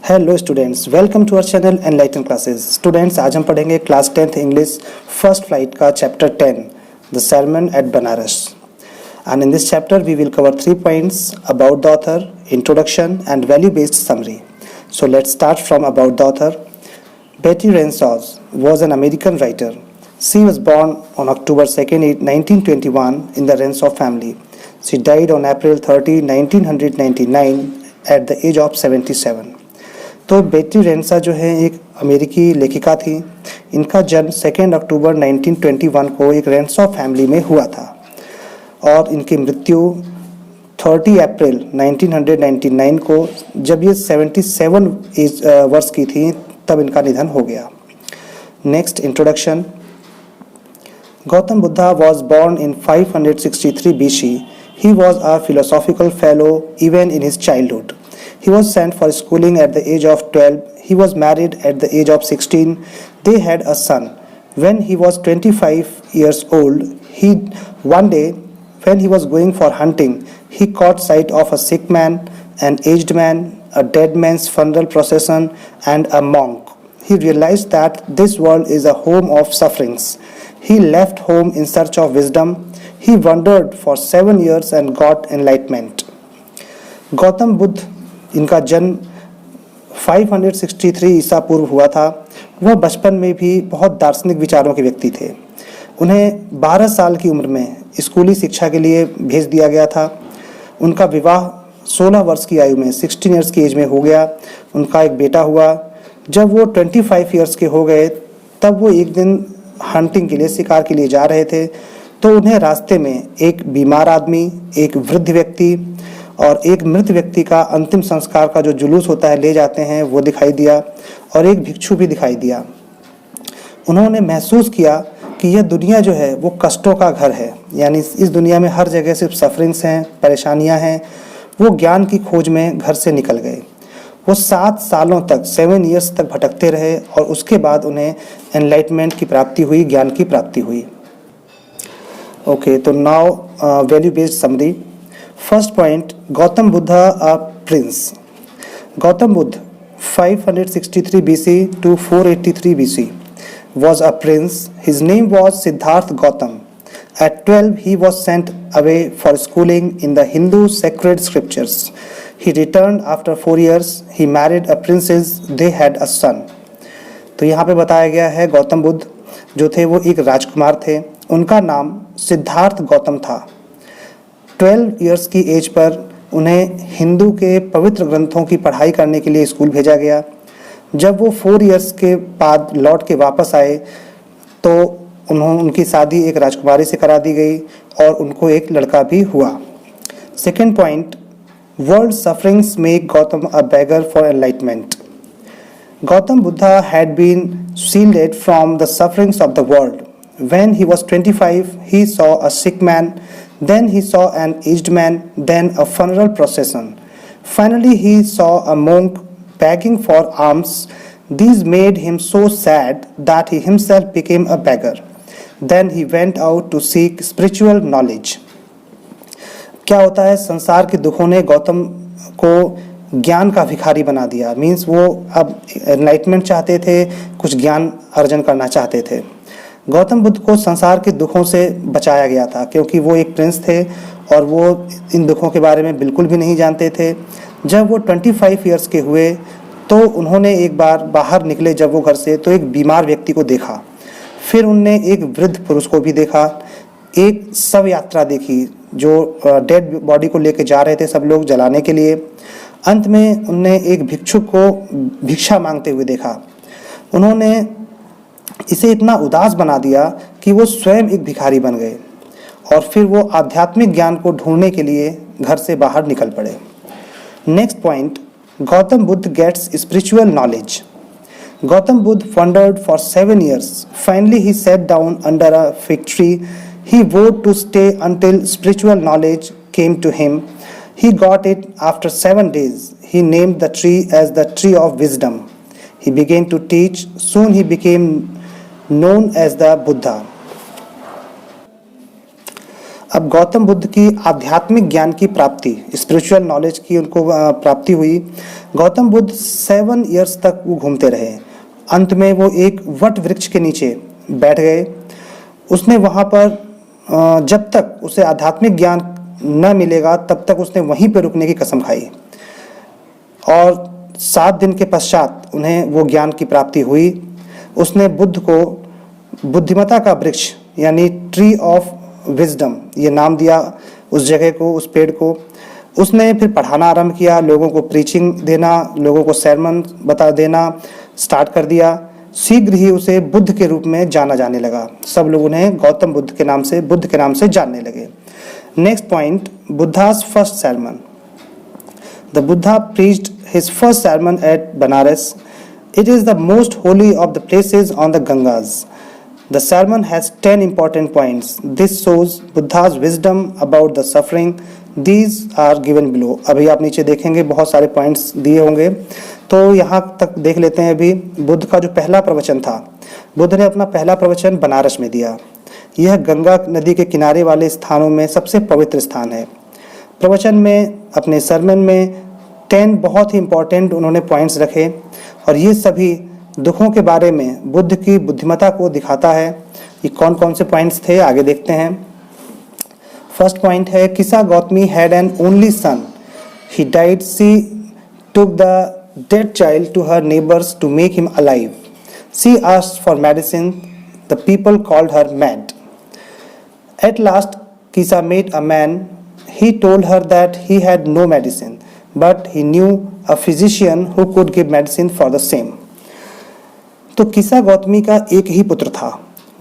Hello students, welcome to our channel enlighten classes. Students, आज हम पढ़ेंगे class 10th English first flight का chapter 10 the sermon at Benares. And in this chapter we will cover 3 points about the author, introduction and value based summary. So let's start from about the author. Betty Renaissance was an American writer. She was born on October 2nd, 1921 in the Renaissance family. She died on April 30, 1999 at the age of 77. तो बेटी रेंसा जो है एक अमेरिकी लेखिका थी। इनका जन्म 2 अक्टूबर 1921 को एक रेंसा फैमिली में हुआ था और इनकी मृत्यु 30 अप्रैल 1999 को, जब ये 77 वर्ष की थी, तब इनका निधन हो गया। Next, introduction. Gautam Buddha was born in 563 BC. He was a philosophical fellow even in his childhood. He was sent for schooling at the age of 12. He was married at the age of 16. They had a son. When he was 25 years old, one day when he was going for hunting, he caught sight of a sick man, an aged man, a dead man's funeral procession, and a monk. He realized that this world is a home of sufferings. He left home in search of wisdom. He wandered for 7 years and got enlightenment. Gautam Buddha, इनका जन्म 563 ईसा पूर्व हुआ था। वह बचपन में भी बहुत दार्शनिक विचारों के व्यक्ति थे। उन्हें 12 साल की उम्र में स्कूली शिक्षा के लिए भेज दिया गया था। उनका विवाह 16 वर्ष की आयु में 16 ईयर्स की एज में हो गया। उनका एक बेटा हुआ। जब वो 25 ईयर्स के हो गए, तब वो एक दिन हंटिंग के लिए, शिकार के लिए जा रहे थे, तो उन्हें रास्ते में एक बीमार आदमी, एक वृद्ध व्यक्ति और एक मृत व्यक्ति का अंतिम संस्कार का जो जुलूस होता है ले जाते हैं, वो दिखाई दिया और एक भिक्षु भी दिखाई दिया। उन्होंने महसूस किया कि यह दुनिया जो है वो कष्टों का घर है, यानी इस दुनिया में हर जगह सिर्फ सफरिंग्स हैं, परेशानियां हैं। वो ज्ञान की खोज में घर से निकल गए। वो 7 सालों तक, 7 ईयर्स तक भटकते रहे और उसके बाद उन्हें एनलाइटमेंट की प्राप्ति हुई, ज्ञान की प्राप्ति हुई। ओके, तो now value based summary. First point, Gautam Buddha a prince. Gautam Buddha 563 BC to 483 BC was a prince. His name was Siddharth Gautam. At 12, he was sent away for schooling in the Hindu sacred scriptures. He returned after 4 years. He married a princess. They had a son. तो यहाँ पे बताया गया है गौतम बुद्ध जो थे वो एक राजकुमार थे। उनका नाम सिद्धार्थ गौतम था। 12 ईयर्स की एज पर उन्हें हिंदू के पवित्र ग्रंथों की पढ़ाई करने के लिए स्कूल भेजा गया। जब वो 4 ईयर्स के बाद लौट के वापस आए तो उनकी शादी एक राजकुमारी से करा दी गई और उनको एक लड़का भी हुआ। Second point, world sufferings make Gautam a beggar for enlightenment. Gautam Buddha had been shielded from the sufferings of the world. When he was 25, he saw a sick man, then he saw an aged man, then a funeral procession. Finally, he saw a monk begging for alms. These made him so sad that he himself became a beggar. Then he went out to seek spiritual knowledge. क्या होता है, संसार के दुखों ने गौतम को ज्ञान का भिखारी बना दिया। मीन्स वो अब एनलाइटमेंट चाहते थे, कुछ ज्ञान अर्जन करना चाहते थे। गौतम बुद्ध को संसार के दुखों से बचाया गया था क्योंकि वो एक प्रिंस थे और वो इन दुखों के बारे में बिल्कुल भी नहीं जानते थे। जब वो 25 ईयर्स के हुए तो उन्होंने एक बार बाहर निकले जब वो घर से, तो एक बीमार व्यक्ति को देखा। फिर उनने एक वृद्ध पुरुष को भी देखा। एक शव यात्रा देखी जो डेड बॉडी को लेके जा रहे थे सब लोग जलाने के लिए। अंत में उनने एक भिक्षुक को भिक्षा मांगते हुए देखा। उन्होंने इसे इतना उदास बना दिया कि वो स्वयं एक भिखारी बन गए और फिर वो आध्यात्मिक ज्ञान को ढूंढने के लिए घर से बाहर निकल पड़े। Next point, Gautam Buddha gets spiritual knowledge. Gautam Buddha wandered for 7 years. Finally, he sat down under a fig tree. He vowed to stay until spiritual knowledge came to him. He got it after 7 days. He named the tree as the tree of wisdom. He began to teach. Soon he became known as the Buddha. अब गौतम बुद्ध की आध्यात्मिक ज्ञान की प्राप्ति, spiritual knowledge की उनको प्राप्ति हुई। गौतम बुद्ध 7 इयर्स तक वो घूमते रहे। अंत में वो एक वट वृक्ष के नीचे बैठ गए। उसने वहाँ पर जब तक उसे आध्यात्मिक ज्ञान न मिलेगा तब तक उसने वहीं पर रुकने की कसम खाई, और 7 दिन के पश्चात उन्हें वो ज्ञान की प्राप्ति हुई। उसने बुद्ध को बुद्धिमता का वृक्ष यानी ट्री ऑफ विजडम ये नाम दिया उस जगह को, उस पेड़ को। उसने फिर पढ़ाना आरंभ किया, लोगों को प्रीचिंग देना, लोगों को sermon बता देना स्टार्ट कर दिया। शीघ्र ही उसे बुद्ध के रूप में जाना जाने लगा। सब लोग उन्हें गौतम बुद्ध के नाम से जानने लगे। Next point, Buddha's first sermon. The Buddha preached his first sermon at Banaras. It is the most holy of the places on the Gangas. The sermon has 10 important points. This shows Buddha's wisdom about the suffering. These are given below. अभी आप नीचे देखेंगे बहुत सारे points दिए होंगे, तो यहाँ तक देख लेते हैं। अभी बुद्ध का जो पहला प्रवचन था, बुद्ध ने अपना पहला प्रवचन बनारस में दिया। यह गंगा नदी के किनारे वाले स्थानों में सबसे पवित्र स्थान है। प्रवचन में, अपने सरमन में 10 बहुत ही इम्पोर्टेंट उन्होंने पॉइंट्स रखे, और ये सभी दुखों के बारे में बुद्ध की बुद्धिमता को दिखाता है। ये कौन कौन से पॉइंट्स थे आगे देखते हैं। फर्स्ट पॉइंट है, Kisa Gotami had an only son, he died, she took the dead child to her neighbours to make him alive, she asked for medicine, the people called her mad. At last Kisa met a man, he told her that he had no medicine, but he knew a physician who could give medicine for the same. तो किसा गौतमी का एक ही पुत्र था,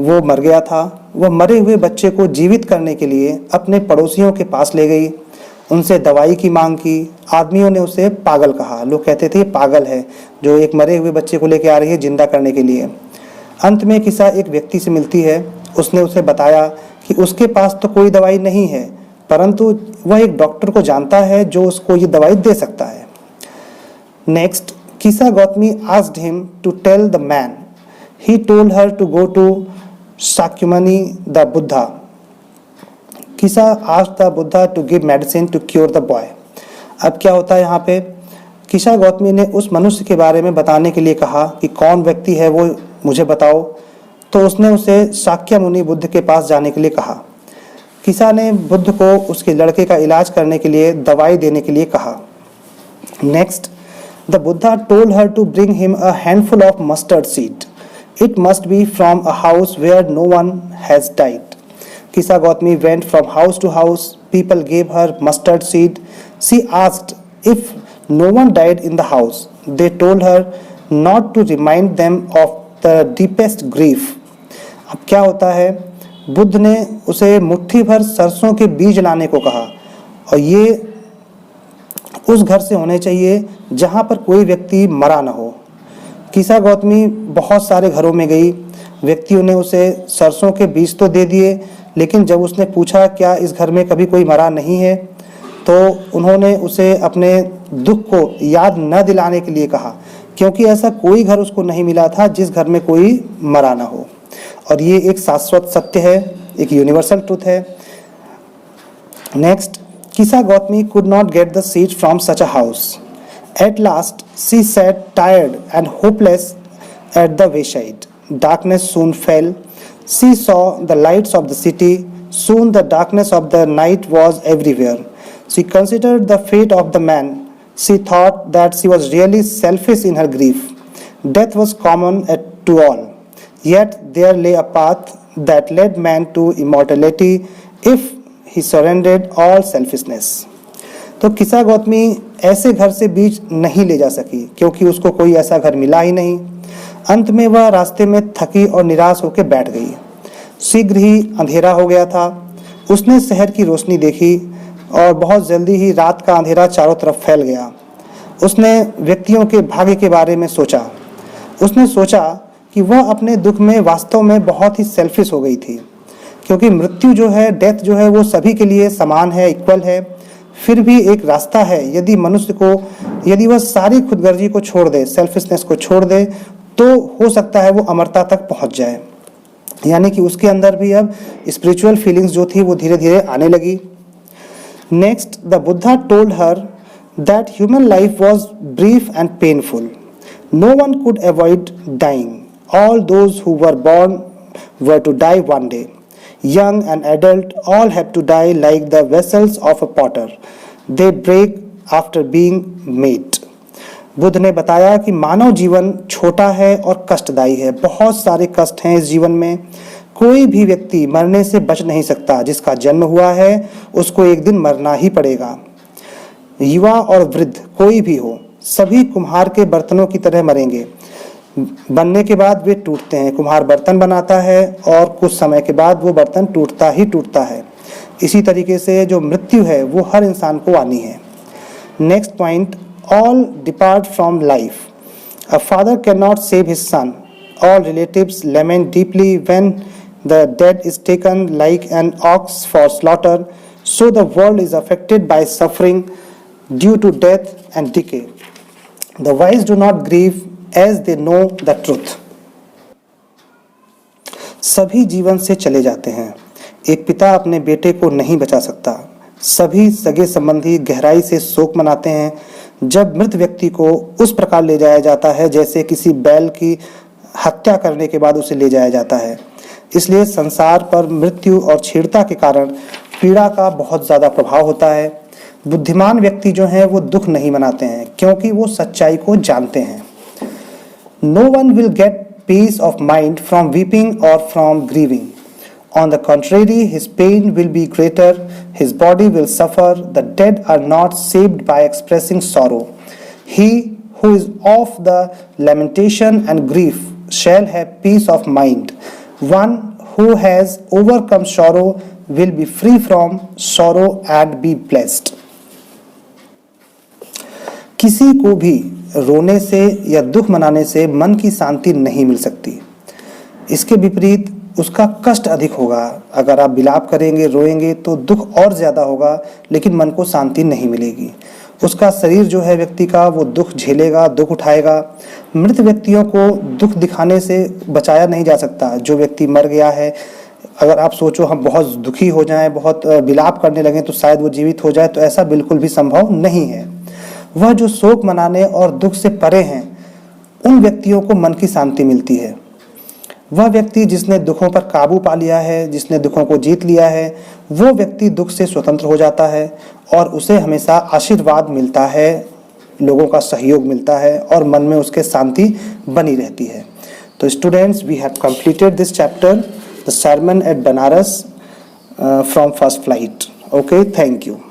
वो मर गया था। वह मरे हुए बच्चे को जीवित करने के लिए अपने पड़ोसियों के पास ले गई, उनसे दवाई की मांग की। आदमियों ने उसे पागल कहा, लोग कहते थे पागल है जो एक मरे हुए बच्चे को लेकर आ रही है जिंदा करने के लिए। अंत में किसा एक व्यक्ति से मिलती है, उसने उसे बताया कि उसके पास तो कोई दवाई नहीं है, परंतु वह एक डॉक्टर को जानता है जो उसको ये दवाई दे सकता है। Next, Kisa Gotami asked him to tell the man, he told her to go to Shakyamuni the Buddha. Kisa asked the Buddha to give medicine to cure the boy. अब क्या होता है यहाँ पे, किसा गौतमी ने उस मनुष्य के बारे में बताने के लिए कहा कि कौन व्यक्ति है वो मुझे बताओ, तो उसने उसे शाक्यमुनि बुद्ध के पास जाने के लिए कहा। किसा ने बुद्ध को उसके लड़के का इलाज करने के लिए दवाई देने के लिए कहा। Next, the Buddha told her to bring him a handful of mustard seed, it must be from a house where no one has died. Kisa Gotami went from house to house, people gave her mustard seed, she asked if no one died in the house, they told her not to remind them of the deepest grief. अब क्या होता है, बुद्ध ने उसे मुट्ठी भर सरसों के बीज लाने को कहा, और ये उस घर से होने चाहिए जहाँ पर कोई व्यक्ति मरा न हो। किसा गौतमी बहुत सारे घरों में गई, व्यक्तियों ने उसे सरसों के बीज तो दे दिए, लेकिन जब उसने पूछा क्या इस घर में कभी कोई मरा नहीं है, तो उन्होंने उसे अपने दुख को याद न दिलाने के लिए कहा, क्योंकि ऐसा कोई घर उसको नहीं मिला था जिस घर में कोई मरा ना हो। और ये एक शाश्वत सत्य है, एक यूनिवर्सल ट्रूथ है। Next, Kisa Gotami could not get the seed from such a house. At last she sat tired and hopeless at the wayside. Darkness soon fell, she saw the lights of the city, soon the darkness of the night was everywhere. She considered the fate of the man, she thought that she was really selfish in her grief. Death was common to all, yet there lay a path that led man to immortality if he surrendered all selfishness. तो किसा गौतमी ऐसे घर से बीज नहीं ले जा सकी क्योंकि उसको कोई ऐसा घर मिला ही नहीं। अंत में वह रास्ते में थकी और निराश होकर बैठ गई। शीघ्र ही अंधेरा हो गया था। उसने शहर की रोशनी देखी और बहुत जल्दी ही रात का अंधेरा चारों तरफ फैल गया। उसने व्यक्तियों के भाग्य के बारे में सोचा। उसने सोचा कि वह अपने दुख में वास्तव में बहुत ही सेल्फिश हो गई थी, क्योंकि मृत्यु जो है, डेथ जो है, वो सभी के लिए समान है, इक्वल है। फिर भी एक रास्ता है, यदि मनुष्य को, यदि वह सारी खुदगर्जी को छोड़ दे, सेल्फिशनेस को छोड़ दे, तो हो सकता है वो अमरता तक पहुंच जाए। यानी कि उसके अंदर भी अब स्पिरिचुअल फीलिंग्स जो थी वो धीरे धीरे आने लगी। Next, the Buddha told her that human life was brief and painful, no one could avoid dying, all those who were born were to die one day, young and adult all have to die like the vessels of a potter, they break after being made। Buddha ने बताया कि मानव जीवन छोटा है और कष्टदायी है, बहुत सारे कष्ट हैं इस जीवन में, कोई भी व्यक्ति मरने से बच नहीं सकता, जिसका जन्म हुआ है उसको एक दिन मरना ही पड़ेगा। युवा और वृद्ध कोई भी हो, सभी कुम्हार के बर्तनों की तरह मरेंगे, बनने के बाद वे टूटते हैं, कुम्हार बर्तन बनाता है और कुछ समय के बाद वो बर्तन टूटता ही टूटता है। इसी तरीके से जो मृत्यु है वो हर इंसान को आनी है। Next point, all depart from life, a father can not save his son, all relatives lament deeply when the dead is taken like an ox for slaughter, so the world is affected by suffering due to death and decay, the wise do not grieve as they know the truth। सभी जीवन से चले जाते हैं, एक पिता अपने बेटे को नहीं बचा सकता, सभी सगे संबंधी गहराई से शोक मनाते हैं जब मृत व्यक्ति को उस प्रकार ले जाया जाता है जैसे किसी बैल की हत्या करने के बाद उसे ले जाया जाता है। इसलिए संसार पर मृत्यु और छीड़ता के कारण पीड़ा का बहुत ज़्यादा प्रभाव होता है। बुद्धिमान व्यक्ति जो हैं वो दुख नहीं मनाते हैं क्योंकि वो सच्चाई को जानते हैं। No one will get peace of mind from weeping or from grieving. On the contrary, his pain will be greater, his body will suffer. The dead are not saved by expressing sorrow. He who is of the lamentation and grief shall have peace of mind. One who has overcome sorrow will be free from sorrow and be blessed। किसी को भी रोने से या दुख मनाने से मन की शांति नहीं मिल सकती, इसके विपरीत उसका कष्ट अधिक होगा। अगर आप विलाप करेंगे, रोएंगे तो दुख और ज़्यादा होगा, लेकिन मन को शांति नहीं मिलेगी। उसका शरीर जो है व्यक्ति का वो दुख झेलेगा, दुख उठाएगा। मृत व्यक्तियों को दुख दिखाने से बचाया नहीं जा सकता। जो व्यक्ति मर गया है, अगर आप सोचो हम बहुत दुखी हो जाएं, बहुत विलाप करने लगें तो शायद वो जीवित हो जाए, तो ऐसा बिल्कुल भी संभव नहीं है। वह जो शोक मनाने और दुख से परे हैं, उन व्यक्तियों को मन की शांति मिलती है। वह व्यक्ति जिसने दुखों पर काबू पा लिया है, जिसने दुखों को जीत लिया है, वो व्यक्ति दुख से स्वतंत्र हो जाता है और उसे हमेशा आशीर्वाद मिलता है, लोगों का सहयोग मिलता है और मन में उसके शांति बनी रहती है। तो students, we have completed this chapter, the sermon at Banaras from first flight। Okay, thank you।